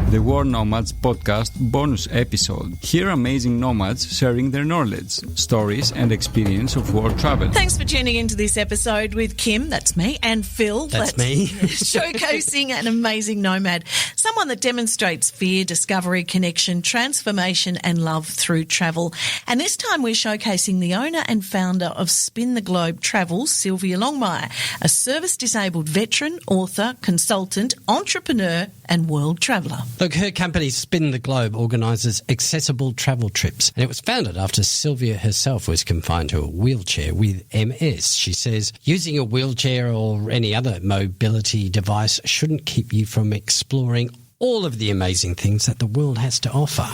the World Nomads Podcast bonus episode. Hear amazing nomads sharing their knowledge, stories, and experience of world travel. Thanks for tuning into this episode with Kim, that's me, and Phil, that's me, showcasing an amazing nomad, someone that demonstrates fear, discovery, connection, transformation, and love through travel. And this time we're showcasing the owner and founder of Spin the Globe Travels, Sylvia Longmire, a service-disabled veteran, author, consultant, entrepreneur, and world traveller. Look, her company, Spin the Globe, organises accessible travel trips, and it was founded after Sylvia herself was confined to a wheelchair with MS. She says using a wheelchair or any other mobility device shouldn't keep you from exploring all of the amazing things that the world has to offer.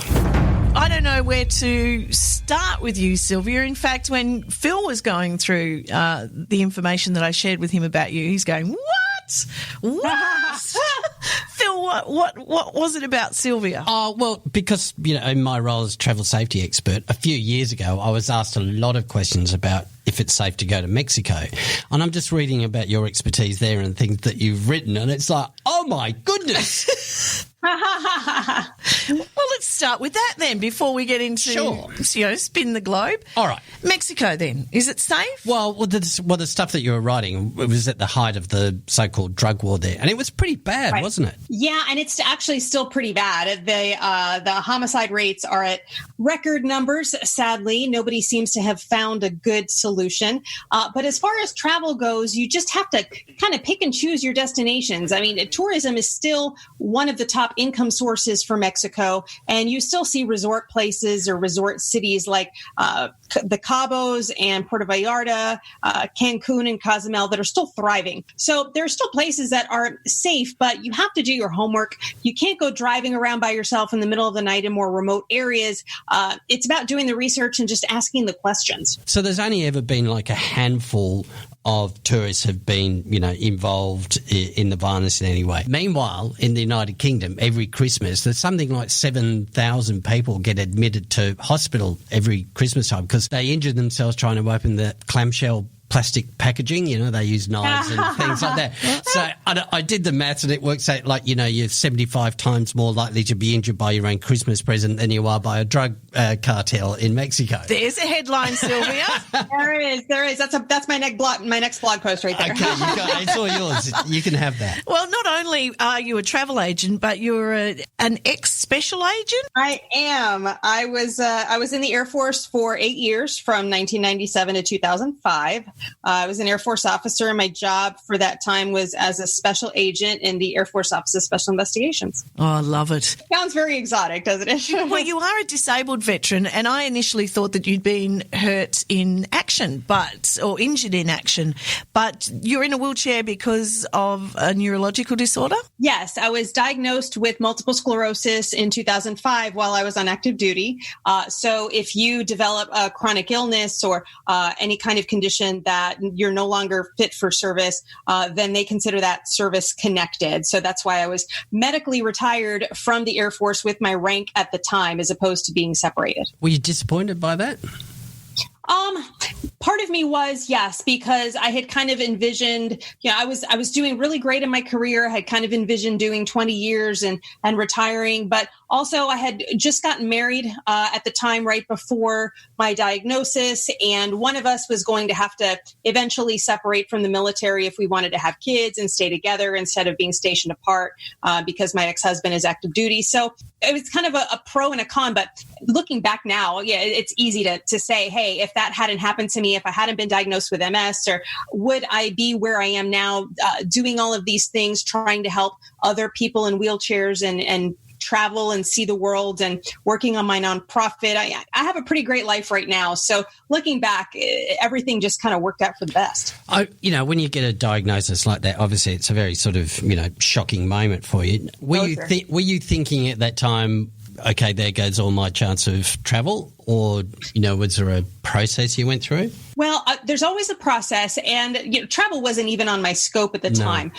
I don't know where to start with you, Sylvia. In fact, when Phil was going through the information that I shared with him about you, he's going, "What? What?" Phil, what was it about Sylvia? Oh, well, because, in my role as travel safety expert, a few years ago, I was asked a lot of questions about if it's safe to go to Mexico. And I'm just reading about your expertise there and things that you've written, and it's like, oh my goodness. Well, let's start with that then before we get into, Spin the Globe. All right. Mexico then, is it safe? Well, the stuff that you were writing, it was at the height of the so-called drug war there, and it was pretty bad, right, wasn't it? Yeah, and it's actually still pretty bad. The homicide rates are at record numbers, sadly. Nobody seems to have found a good solution. But as far as travel goes, you just have to kind of pick and choose your destinations. I mean, tourism is still one of the top income sources for Mexico, and you still see resort places or resort cities like the Cabos and Puerto Vallarta, Cancun and Cozumel that are still thriving. So there are still places that are safe, but you have to do your homework. You can't go driving around by yourself in the middle of the night in more remote areas. It's about doing the research and just asking the questions. So there's only ever been like a handful of tourists have been, involved in the violence in any way. Meanwhile, in the United Kingdom, every Christmas, there's something like 7,000 people get admitted to hospital every Christmas time because they injure themselves trying to open the clamshell plastic packaging, they use knives and things like that. So I did the maths and it works out like, you're 75 times more likely to be injured by your own Christmas present than you are by a drug cartel in Mexico. There's a headline, Sylvia. There is. That's my next blog post right there. Okay, it's all yours. You can have that. Well, not only are you a travel agent, but you're an ex-special agent? I am. I was in the Air Force for 8 years from 1997 to 2005. I was an Air Force officer, and my job for that time was as a special agent in the Air Force Office of Special Investigations. Oh, I love it. Sounds very exotic, doesn't it? Well, you are a disabled veteran, and I initially thought that you'd been hurt in action, or injured in action, but you're in a wheelchair because of a neurological disorder? Yes, I was diagnosed with multiple sclerosis in 2005 while I was on active duty. So if you develop a chronic illness or any kind of condition that you're no longer fit for service, then they consider that service connected. So that's why I was medically retired from the Air Force with my rank at the time, as opposed to being separated. Were you disappointed by that? Part of me was, yes, because I had kind of envisioned, I was doing really great in my career. I had kind of envisioned doing 20 years and retiring, but also I had just gotten married at the time right before my diagnosis. And one of us was going to have to eventually separate from the military if we wanted to have kids and stay together instead of being stationed apart because my ex-husband is active duty. So it was kind of a pro and a con. But looking back now, it's easy to say, hey, if that hadn't happened to me, if I hadn't been diagnosed with MS, or would I be where I am now doing all of these things, trying to help other people in wheelchairs and travel and see the world and working on my nonprofit. I have a pretty great life right now. So looking back, everything just kind of worked out for the best. When you get a diagnosis like that, obviously it's a very sort of, shocking moment for you. Were you thinking at that time, okay, there goes all my chance of travel? Or, was there a process you went through? Well, there's always a process, and travel wasn't even on my scope at the time.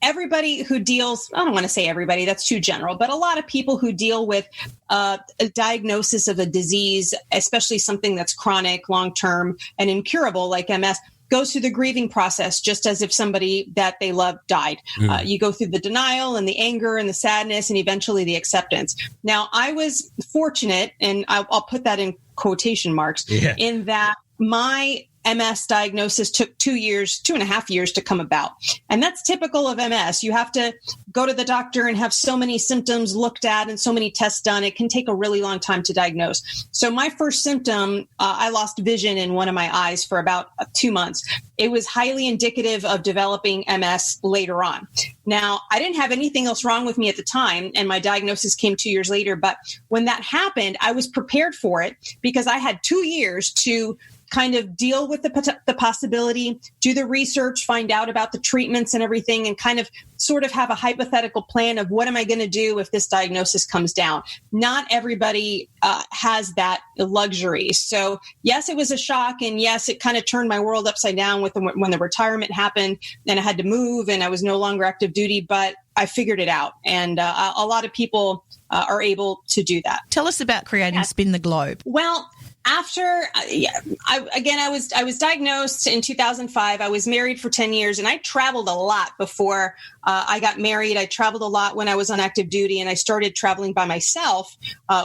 Everybody who deals, I don't want to say everybody, that's too general, but a lot of people who deal with a diagnosis of a disease, especially something that's chronic, long-term, and incurable like MS, goes through the grieving process, just as if somebody that they love died. You go through the denial and the anger and the sadness and eventually the acceptance. Now, I was fortunate, and I'll put that in quotation marks, in that my MS diagnosis took 2.5 years to come about. And that's typical of MS. You have to go to the doctor and have so many symptoms looked at and so many tests done. It can take a really long time to diagnose. So my first symptom, I lost vision in one of my eyes for about 2 months. It was highly indicative of developing MS later on. Now, I didn't have anything else wrong with me at the time, and my diagnosis came 2 years later. But when that happened, I was prepared for it because I had 2 years to kind of deal with the possibility, do the research, find out about the treatments and everything, and kind of sort of have a hypothetical plan of what am I going to do if this diagnosis comes down. Not everybody has that luxury. So yes, it was a shock. And yes, it kind of turned my world upside down when the retirement happened and I had to move and I was no longer active duty, but I figured it out. And a lot of people are able to do that. Tell us about creating Spin the Globe. Well, after, I was diagnosed in 2005. I was married for 10 years and I traveled a lot before I got married. I traveled a lot when I was on active duty, and I started traveling by myself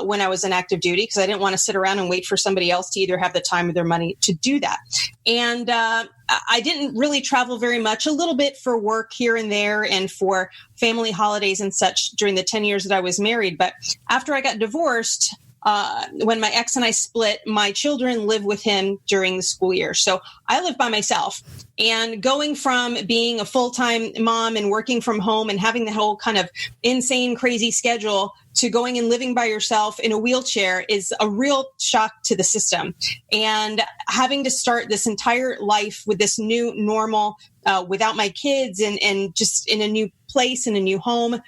when I was on active duty because I didn't want to sit around and wait for somebody else to either have the time or their money to do that. And I didn't really travel very much, a little bit for work here and there and for family holidays and such during the 10 years that I was married. But after I got divorced, when my ex and I split, my children live with him during the school year. So I live by myself. And going from being a full-time mom and working from home and having the whole kind of insane, crazy schedule to going and living by yourself in a wheelchair is a real shock to the system. And having to start this entire life with this new normal, without my kids and just in a new place, in a new home,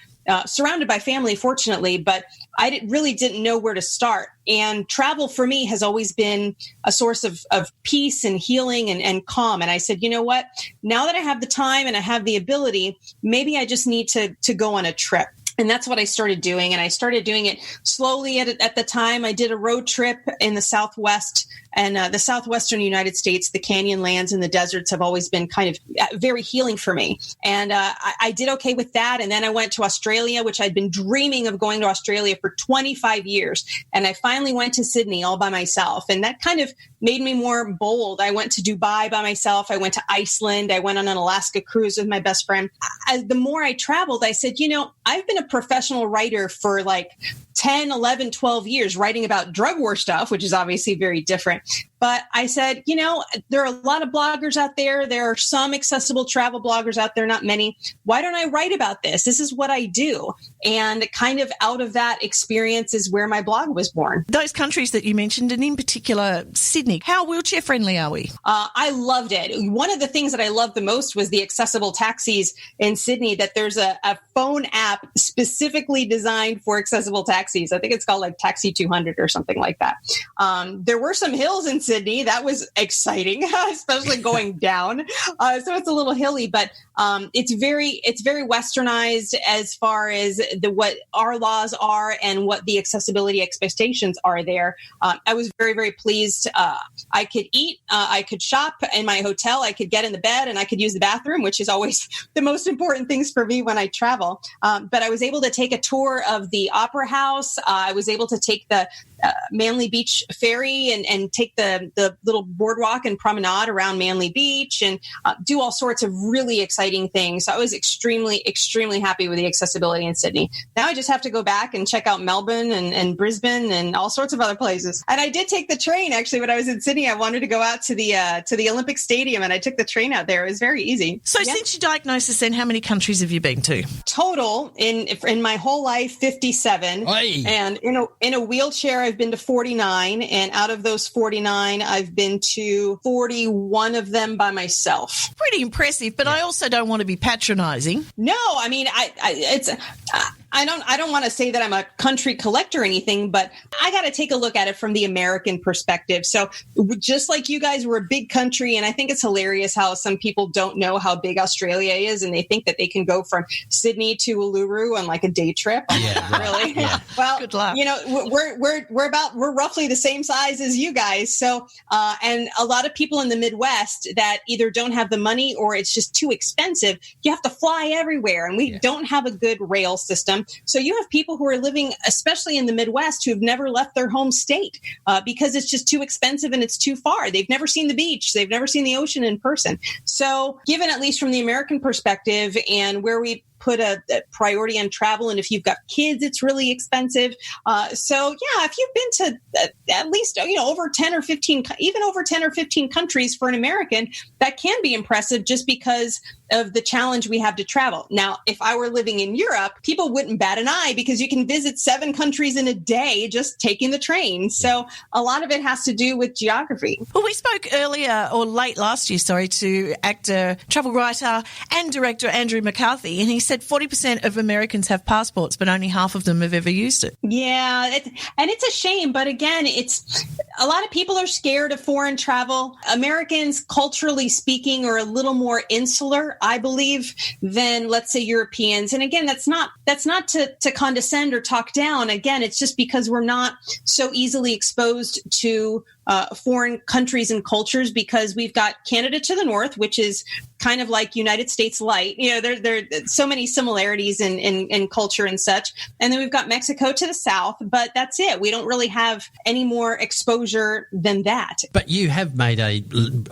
surrounded by family, fortunately, but I really didn't know where to start. And travel for me has always been a source of peace and healing and calm. And I said, you know what? Now that I have the time and I have the ability, maybe I just need to go on a trip. And that's what I started doing. And I started doing it slowly at the time. I did a road trip in the Southwest and the Southwestern United States. The canyon lands and the deserts have always been kind of very healing for me. And I did okay with that. And then I went to Australia, which I'd been dreaming of going to Australia for 25 years. And I finally went to Sydney all by myself. And that kind of made me more bold. I went to Dubai by myself. I went to Iceland. I went on an Alaska cruise with my best friend. The more I traveled, I said, you know, I've been a professional writer for like 10, 11, 12 years writing about drug war stuff, which is obviously very different. But I said, you know, there are a lot of bloggers out there. There are some accessible travel bloggers out there, not many. Why don't I write about this? This is what I do. And kind of out of that experience is where my blog was born. Those countries that you mentioned, and in particular, Sydney, how wheelchair friendly are we? I loved it. One of the things that I loved the most was the accessible taxis in Sydney, that there's a phone app specifically designed for accessible taxis. I think it's called like Taxi 200 or something like that. There were some hills in Sydney. That was exciting, especially going down. So it's a little hilly, but it's very westernized as far as what our laws are and what the accessibility expectations are there. I was very, very pleased. I could eat, I could shop in my hotel, I could get in the bed, and I could use the bathroom, which is always the most important things for me when I travel. But I was able to take a tour of the Opera House. I was able to take the Manly Beach ferry and take the little boardwalk and promenade around Manly Beach and do all sorts of really exciting things. So I was extremely, extremely happy with the accessibility in Sydney. Now I just have to go back and check out Melbourne and Brisbane and all sorts of other places. And I did take the train, actually, when I was in Sydney. I wanted to go out to the Olympic Stadium, and I took the train out there. It was very easy. So since your diagnosis, then, how many countries have you been to? Total, in my whole life, 57. Hey. And in a wheelchair, I've been to 49. And out of those 49, I've been to 41 of them by myself. I don't want to say that I'm a country collector or anything, but I got to take a look at it from the American perspective. So just like you guys, we're a big country, and I think it's hilarious how some people don't know how big Australia is, and they think that they can go from Sydney to Uluru on like a day trip. Yeah, right. Really? Yeah. Well, Good luck. we're roughly the same size as you guys. So, and a lot of people in the Midwest that either don't have the money or it's just too expensive. You have to fly everywhere, and we don't have a good rail system. So you have people who are living, especially in the Midwest, who have never left their home state because it's just too expensive and it's too far. They've never seen the beach. They've never seen the ocean in person. So given at least from the American perspective and where we put a priority on travel, and if you've got kids, it's really expensive. So yeah, if you've been to at least over 10 or 15, even over 10 or 15 countries for an American, that can be impressive just because of the challenge we have to travel. Now, if I were living in Europe, people wouldn't bat an eye because you can visit 7 countries in a day just taking the train. So a lot of it has to do with geography. Well, we spoke earlier, or late last year, to actor, travel writer and director Andrew McCarthy, and he said 40% of Americans have passports, but only half of them have ever used it. Yeah, and it's a shame. But again, it's a lot of people are scared of foreign travel. Americans, culturally speaking, are a little more insular, I believe, than, let's say, Europeans. And again, that's not to condescend or talk down. Again, it's just because we're not so easily exposed to foreign countries and cultures, because we've got Canada to the north, which is kind of like United States light. There are so many similarities in culture and such. And then we've got Mexico to the south, but that's it. We don't really have any more exposure than that. But you have made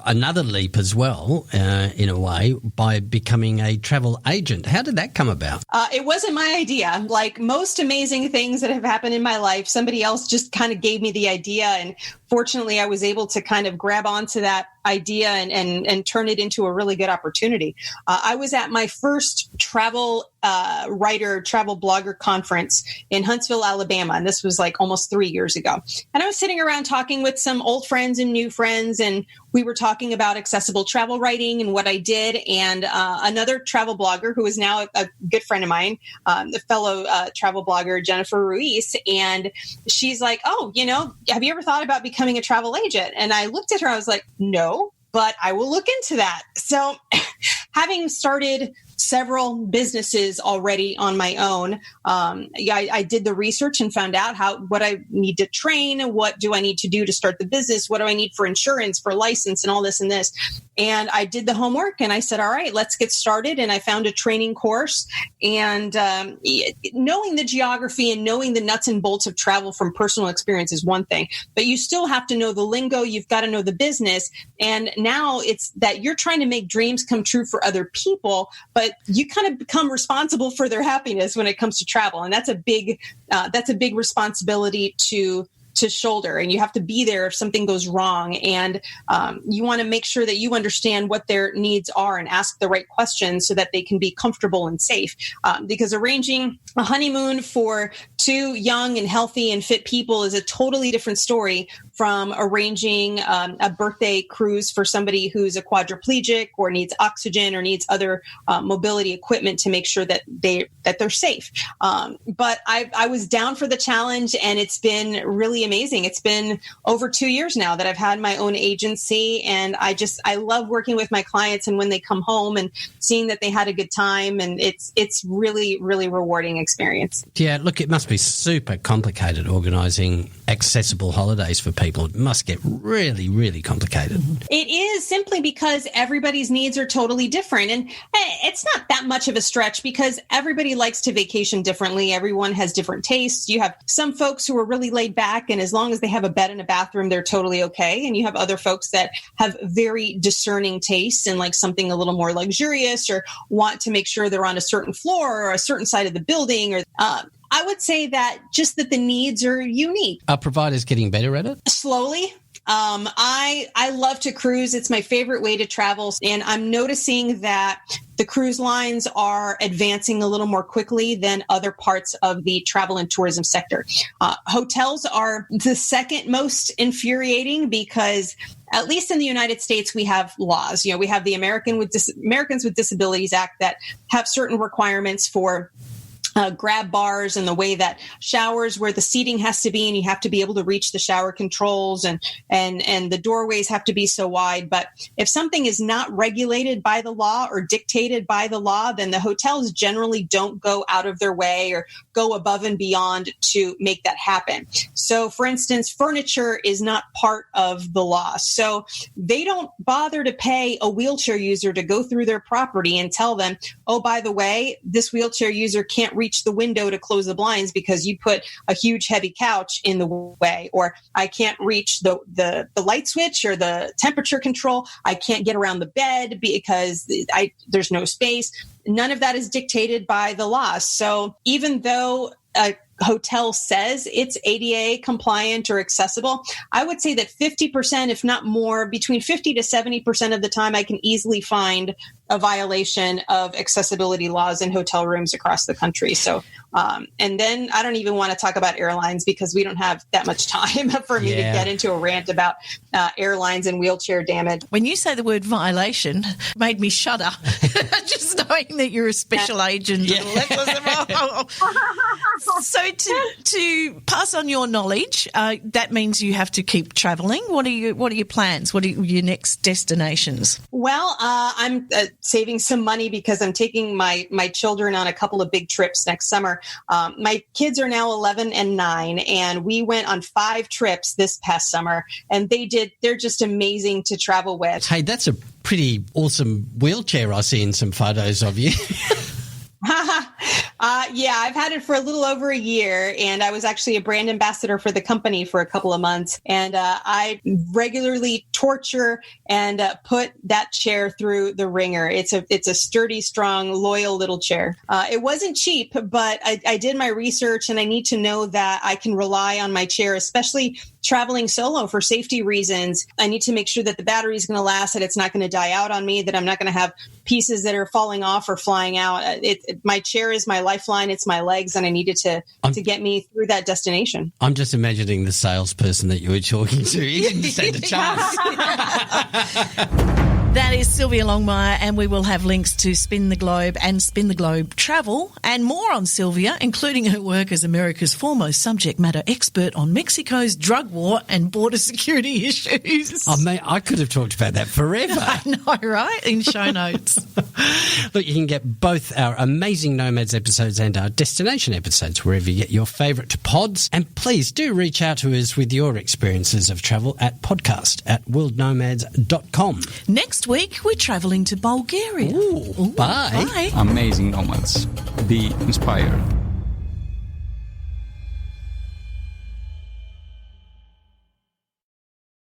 another leap as well, in a way, by becoming a travel agent. How did that come about? It wasn't my idea. Like most amazing things that have happened in my life, somebody else just kind of gave me the idea, and fortunately, I was able to kind of grab onto that idea and turn it into a really good opportunity. I was at my first travel travel blogger conference in Huntsville, Alabama, and this was like almost 3 years ago. And I was sitting around talking with some old friends and new friends, and we were talking about accessible travel writing and what I did. And another travel blogger who is now a good friend of mine, the fellow travel blogger, Jennifer Ruiz, and she's like, "Oh, have you ever thought about becoming a travel agent?" And I looked at her, I was like, "No, but I will look into that." So having started several businesses already on my own, I did the research and found out what I need to train, what do I need to do to start the business, what do I need for insurance, for license, and all this and this. And I did the homework, and I said, all right, let's get started. And I found a training course. And knowing the geography and knowing the nuts and bolts of travel from personal experience is one thing, but you still have to know the lingo. You've got to know the business. And now it's that you're trying to make dreams come true for other people, but you kind of become responsible for their happiness when it comes to travel. And that's a big responsibility to shoulder, and you have to be there if something goes wrong. And you want to make sure that you understand what their needs are and ask the right questions so that they can be comfortable and safe. Because arranging a honeymoon for 2 young and healthy and fit people is a totally different story from arranging a birthday cruise for somebody who's a quadriplegic or needs oxygen or needs other mobility equipment to make sure that they're safe. But I was down for the challenge, and it's been really amazing. It's been over 2 years now that I've had my own agency, and I love working with my clients, and when they come home and seeing that they had a good time, and it's really, really rewarding experience. Yeah, look, it must be super complicated organising accessible holidays for people. It must get really, really complicated. It is, simply because everybody's needs are totally different. And it's not that much of a stretch because everybody likes to vacation differently. Everyone has different tastes. You have some folks who are really laid back, and as long as they have a bed and a bathroom, they're totally okay. And you have other folks that have very discerning tastes and like something a little more luxurious, or want to make sure they're on a certain floor or a certain side of the building, or I would say that just that the needs are unique. Are providers getting better at it? Slowly. I love to cruise. It's my favorite way to travel. And I'm noticing that the cruise lines are advancing a little more quickly than other parts of the travel and tourism sector. Hotels are the second most infuriating because, at least in the United States, we have laws. We have the Americans with Disabilities Act that have certain requirements for grab bars and the way that showers where the seating has to be, and you have to be able to reach the shower controls, and the doorways have to be so wide. But if something is not regulated by the law or dictated by the law, then the hotels generally don't go out of their way or go above and beyond to make that happen. So for instance, furniture is not part of the law. So they don't bother to pay a wheelchair user to go through their property and tell them, oh, by the way, this wheelchair user can't reach the window to close the blinds because you put a huge heavy couch in the way, or I can't reach the light switch or the temperature control. I can't get around the bed because there's no space. None of that is dictated by the law. So even though a hotel says it's ADA compliant or accessible, I would say that 50%, if not more, between 50 to 70% of the time, I can easily find a violation of accessibility laws in hotel rooms across the country. So, and then I don't even want to talk about airlines because we don't have that much time for me to get into a rant about airlines and wheelchair damage. When you say the word violation, it made me shudder. Just knowing that you're a special agent. So to pass on your knowledge, that means you have to keep traveling. What are your plans? What are your next destinations? Well, I'm saving some money because I'm taking my children on a couple of big trips next summer. My kids are now 11 and 9, and we went on 5 trips this past summer, and they're just amazing to travel with. Hey, that's a pretty awesome wheelchair I see in some photos of you. Yeah, I've had it for a little over a year, and I was actually a brand ambassador for the company for a couple of months. And I regularly torture and put that chair through the ringer. It's a sturdy, strong, loyal little chair. It wasn't cheap, but I did my research, and I need to know that I can rely on my chair, especially traveling solo for safety reasons. I need to make sure that the battery is going to last, that it's not going to die out on me, that I'm not going to have pieces that are falling off or flying out. My chair is my lifeline. It's my legs, and I needed to get me through that destination. I'm just imagining the salesperson that you were talking to. You didn't stand a chance. That is Sylvia Longmire, and we will have links to Spin the Globe and Spin the Globe Travel and more on Sylvia, including her work as America's foremost subject matter expert on Mexico's drug war and border security issues. Oh, mate, I could have talked about that forever. I know, right? In show notes. Look, you can get both our Amazing Nomads episodes and our destination episodes wherever you get your favourite pods. And please do reach out to us with your experiences of travel at podcast@worldnomads.com. Next week, we're travelling to Bulgaria. Ooh, bye. Bye. Amazing Nomads. Be inspired.